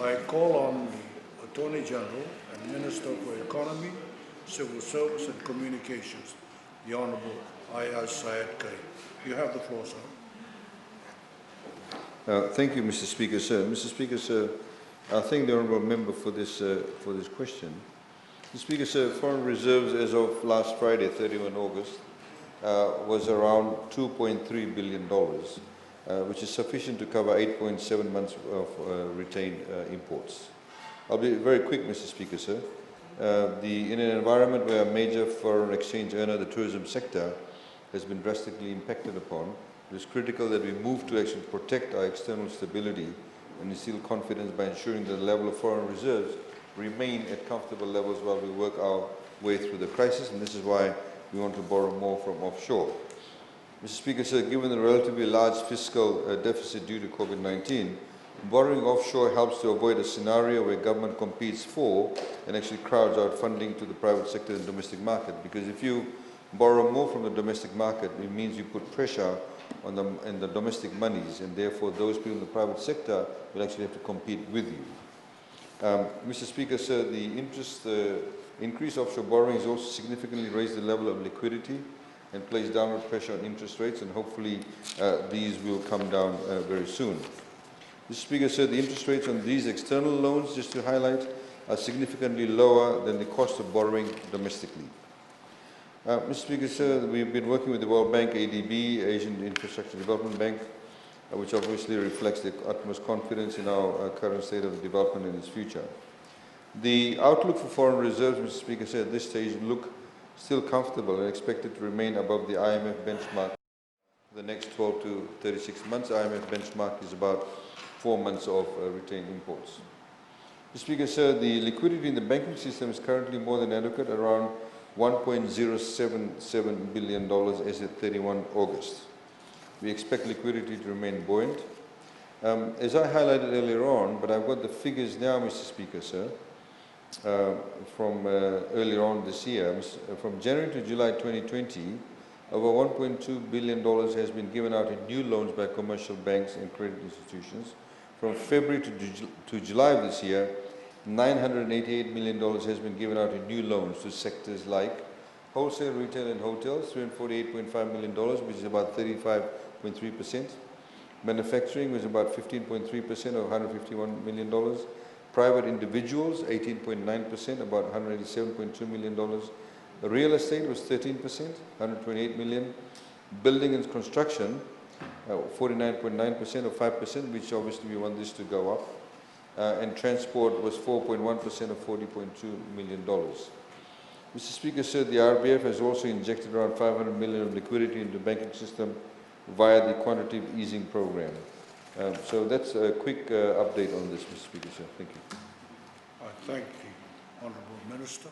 I call on the Attorney-General and Minister for Economy, Civil Service and Communications, the Honourable Aiyaz Sayed-Khaiyum. You have the floor, sir. Thank you, Mr. Speaker, sir. Mr. Speaker, sir, I thank the Honourable Member for this question. Mr. Speaker, sir, foreign reserves as of last Friday, 31 August, was around $2.3 billion, which is sufficient to cover 8.7 months of retained imports. I'll be very quick, Mr. Speaker, sir. In an environment where a major foreign exchange earner, the tourism sector, has been drastically impacted upon, it is critical that we move to actually protect our external stability and instill confidence by ensuring that the level of foreign reserves remain at comfortable levels while we work our way through the crisis, and this is why we want to borrow more from offshore. Mr. Speaker, sir, given the relatively large fiscal deficit due to COVID-19, borrowing offshore helps to avoid a scenario where government competes for and actually crowds out funding to the private sector and domestic market. Because if you borrow more from the domestic market, it means you put pressure on the domestic monies, and therefore those people in the private sector will actually have to compete with you. Mr. Speaker, sir, the increased offshore borrowing has also significantly raised the level of liquidity and placed downward pressure on interest rates, and hopefully these will come down very soon. Mr. Speaker, sir, the interest rates on these external loans, just to highlight, are significantly lower than the cost of borrowing domestically. Mr. Speaker, sir, we've been working with the World Bank, ADB, Asian Infrastructure Development Bank, which obviously reflects the utmost confidence in our current state of development and its future. The outlook for foreign reserves, Mr. Speaker, sir, at this stage look still comfortable and expected to remain above the IMF benchmark for the next 12 to 36 months. IMF benchmark is about 4 months of retained imports. Mr. Speaker, sir, the liquidity in the banking system is currently more than adequate, around $1.077 billion as at 31 August. We expect liquidity to remain buoyant. As I highlighted earlier on, but I've got the figures now, Mr. Speaker, sir, from earlier on this year. From January to July 2020, over $1.2 billion has been given out in new loans by commercial banks and credit institutions. From February to July of this year, $988 million has been given out in new loans to sectors like wholesale, retail and hotels, $348.5 million, which is about 35.3%. Manufacturing was about 15.3% or $151 million. Private individuals, 18.9%, about $187.2 million. Real estate was 13%, $128 million. Building and construction, 49.9% or 5%, which obviously we want this to go up. And transport was 4.1% or $40.2 million. Mr. Speaker, sir, the RBF has also injected around $500 million of liquidity into the banking system via the quantitative easing program. So that's a quick update on this, Mr. Speaker, sir. Thank you. I thank the Honourable Minister.